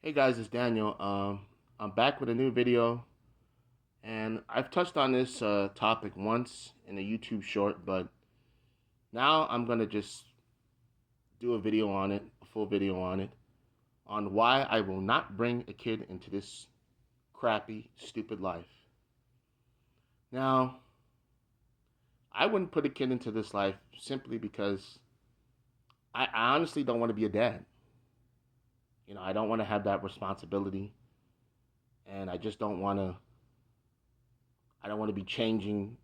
Hey guys, it's Daniel. I'm back with a new video, and I've touched on this topic once in a YouTube short, but now I'm gonna just do a video on it, a full video on why I will not bring a kid into this crappy, stupid life. Now, I wouldn't put a kid into this life simply because I honestly don't want to be a dad. I don't want to have that responsibility, and I don't want to be changing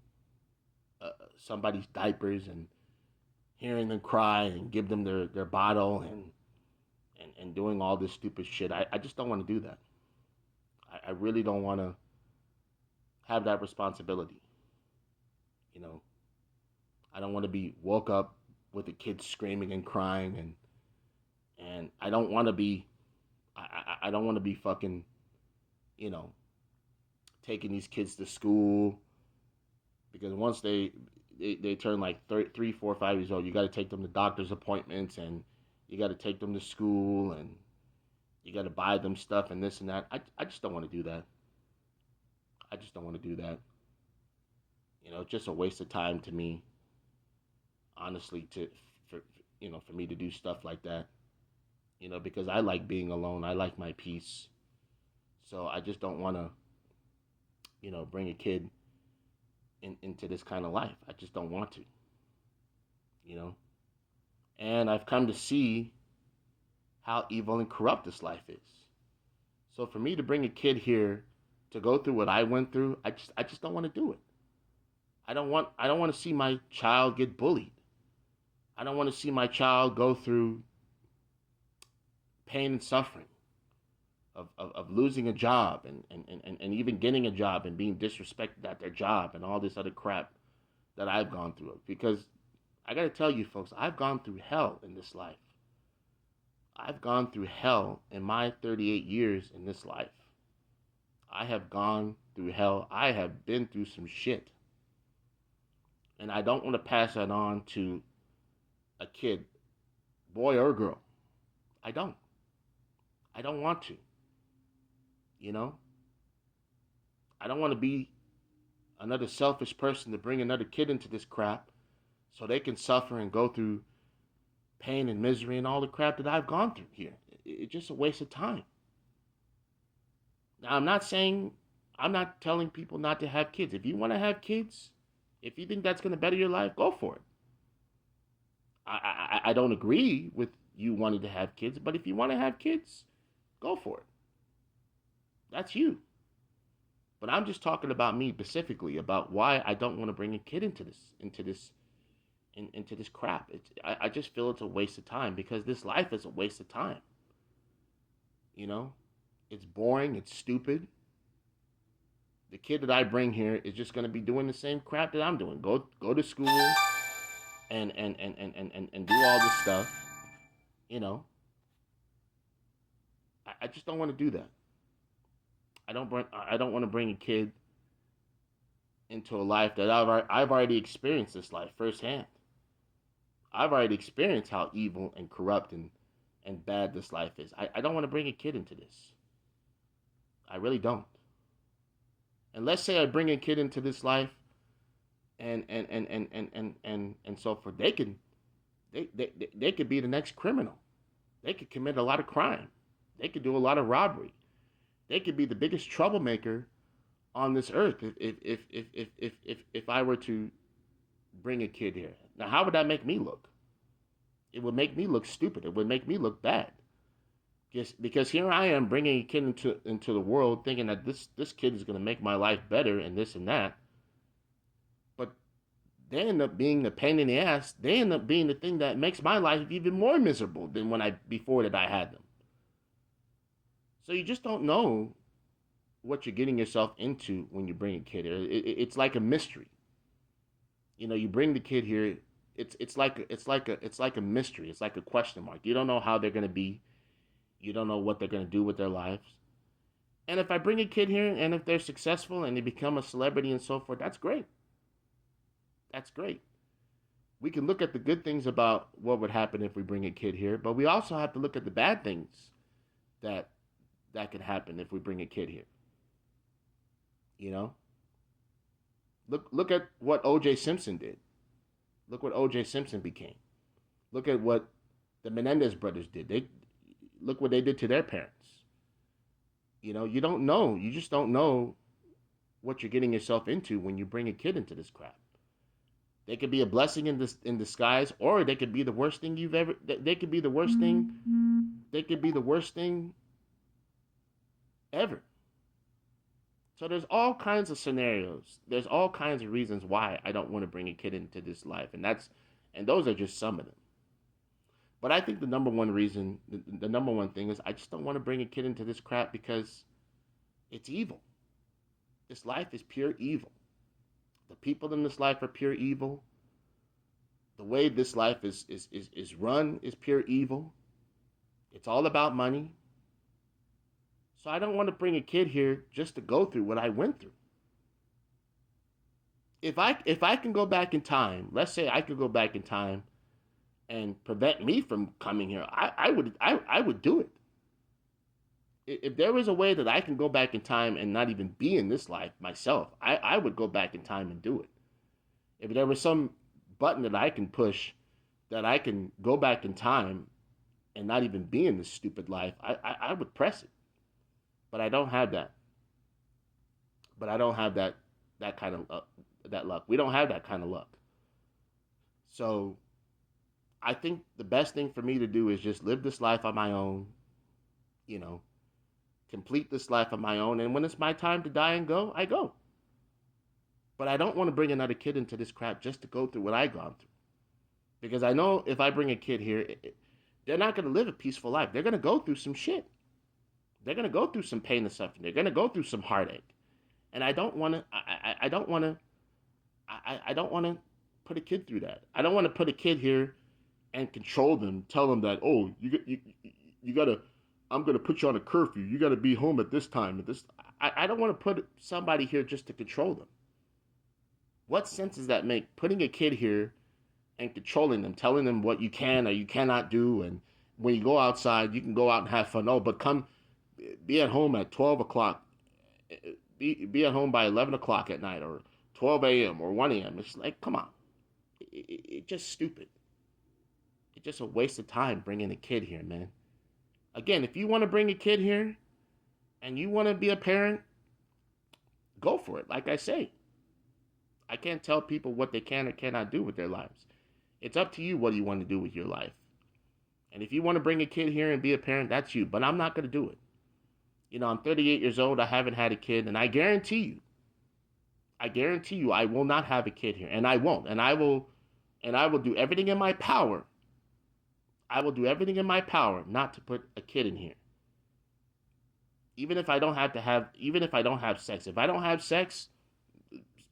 somebody's diapers and hearing them cry and give them their bottle and doing all this stupid shit. I just don't want to do that. I really don't want to have that responsibility. You know, I don't want to be woke up with the kids screaming and crying and I don't want to be I don't want to be fucking you know taking these kids to school because once they turn like 3, 4, 5 years old, you got to take them to doctor's appointments and you got to take them to school and you got to buy them stuff and this and that. I just don't want to do that. I just don't want to do that. It's just a waste of time to me, honestly, for for me to do stuff like that. Because I like being alone. I like my peace. So I just don't want to, bring a kid into this kind of life. I just don't want to, you know. And I've come to see how evil and corrupt this life is. So for me to bring a kid here to go through what I went through, I just don't want to do it. I don't want to see my child get bullied. I don't want to see my child go through pain and suffering of losing a job and even getting a job and being disrespected at their job and all this other crap that I've gone through. Because I got to tell you, folks, I've gone through hell in this life. I've gone through hell in my 38 years in this life. I have gone through hell. I have been through some shit. And I don't want to pass that on to a kid, boy or girl. I don't. I don't want to. You know? I don't want to be another selfish person to bring another kid into this crap so they can suffer and go through pain and misery and all the crap that I've gone through here. It's just a waste of time. Now, I'm not telling people not to have kids. If you want to have kids, if you think that's going to better your life, go for it. I don't agree with you wanting to have kids, but if you want to have kids, go for it. That's you. But I'm just talking about me specifically about why I don't want to bring a kid into this crap. I just feel it's a waste of time because this life is a waste of time. You know, it's boring. It's stupid. The kid that I bring here is just going to be doing the same crap that I'm doing. Go to school and do all this stuff. You know, I just don't want to do that. I don't want to bring a kid into a life that I've already experienced this life firsthand. I've already experienced how evil and corrupt and bad this life is. I don't want to bring a kid into this. I really don't. And let's say I bring a kid into this life and so forth. They could be the next criminal. They could commit a lot of crime. They could do a lot of robbery. They could be the biggest troublemaker on this earth if I were to bring a kid here. Now, how would that make me look? It would make me look stupid. It would make me look bad. Just because here I am bringing a kid into the world, thinking that this kid is going to make my life better and this and that. But they end up being the pain in the ass. They end up being the thing that makes my life even more miserable than before that I had them. So you just don't know what you're getting yourself into when you bring a kid here. It's like a mystery. You bring the kid here. It's like a mystery. It's like a question mark. You don't know how they're gonna be. You don't know what they're gonna do with their lives. And if I bring a kid here and if they're successful and they become a celebrity and so forth, that's great. That's great. We can look at the good things about what would happen if we bring a kid here, but we also have to look at the bad things that that could happen if we bring a kid here. You know, look at what O.J. Simpson did. Look what O.J. Simpson became. Look at what the Menendez brothers did. They look what they did to their parents. You know, you don't know. You just don't know what you're getting yourself into when you bring a kid into this crap. They could be a blessing in disguise, or they could be the worst thing you've ever. They could be the worst thing. They could be the worst thing ever. So there's all kinds of scenarios. There's all kinds of reasons why I don't want to bring a kid into this life, and those are just some of them. But I think the number one reason, the number one thing is I just don't want to bring a kid into this crap because it's evil. This life is pure evil. The people in this life are pure evil. The way this life is run is pure evil. It's all about money. So I don't want to bring a kid here just to go through what I went through. If I can go back in time, let's say I could go back in time and prevent me from coming here, I would do it. If there was a way that I can go back in time and not even be in this life myself, I would go back in time and do it. If there was some button that I can push that I can go back in time and not even be in this stupid life, I would press it. But I don't have that. But I don't have that kind of that luck. We don't have that kind of luck. So I think the best thing for me to do is just live this life on my own, you know, complete this life on my own. And when it's my time to die and go, I go. But I don't want to bring another kid into this crap just to go through what I've gone through. Because I know if I bring a kid here, they're not going to live a peaceful life. They're going to go through some shit. They're going to go through some pain and suffering. They're going to go through some heartache. And I don't want to, I don't want to put a kid through that. I don't want to put a kid here and control them, tell them that, oh, you got to, I'm going to put you on a curfew. You got to be home at this time. I don't want to put somebody here just to control them. What sense does that make? Putting a kid here and controlling them, telling them what you can or you cannot do. And when you go outside, you can go out and have fun. Oh, but come be at home at 12 o'clock. Be at home by 11 o'clock at night or 12 a.m. or 1 a.m. It's like, come on. It's just stupid. It's just a waste of time bringing a kid here, man. Again, if you want to bring a kid here and you want to be a parent, go for it. Like I say, I can't tell people what they can or cannot do with their lives. It's up to you what you want to do with your life. And if you want to bring a kid here and be a parent, that's you. But I'm not going to do it. You know, I'm 38 years old. I haven't had a kid. And I guarantee you, I will not have a kid here. And I won't. And I will do everything in my power. I will do everything in my power not to put a kid in here. Even if I don't have sex. If I don't have sex,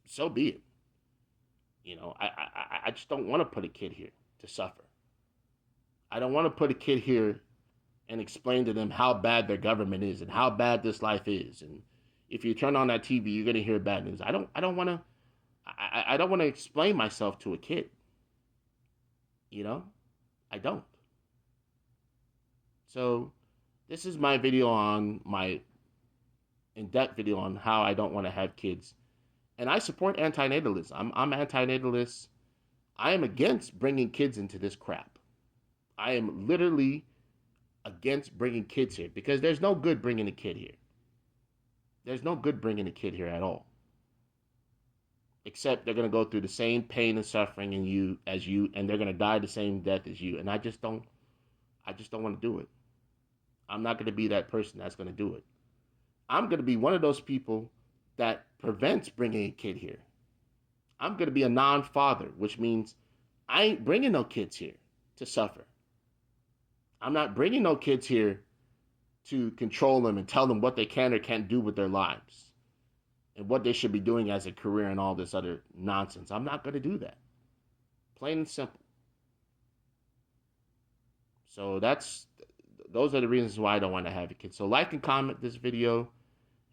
so be it. You know, I just don't want to put a kid here to suffer. I don't want to put a kid here and explain to them how bad their government is and how bad this life is. And if you turn on that TV, you're going to hear bad news. I don't want to explain myself to a kid. You know, I don't. So this is my video on my in-depth video on how I don't want to have kids. And I support antinatalism. I'm antinatalist. I am against bringing kids into this crap. I am literally against bringing kids here because there's no good bringing a kid here. There's no good bringing a kid here at all. Except they're going to go through the same pain and suffering as you, and they're going to die the same death as you. And I just don't want to do it. I'm not going to be that person that's going to do it. I'm going to be one of those people that prevents bringing a kid here. I'm going to be a non-father, which means I ain't bringing no kids here to suffer. I'm not bringing no kids here to control them and tell them what they can or can't do with their lives and what they should be doing as a career and all this other nonsense. I'm not going to do that. Plain and simple. So those are the reasons why I don't want to have a kid. So like and comment this video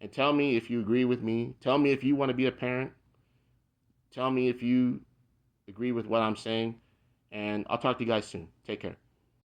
and tell me if you agree with me. Tell me if you want to be a parent. Tell me if you agree with what I'm saying. And I'll talk to you guys soon. Take care.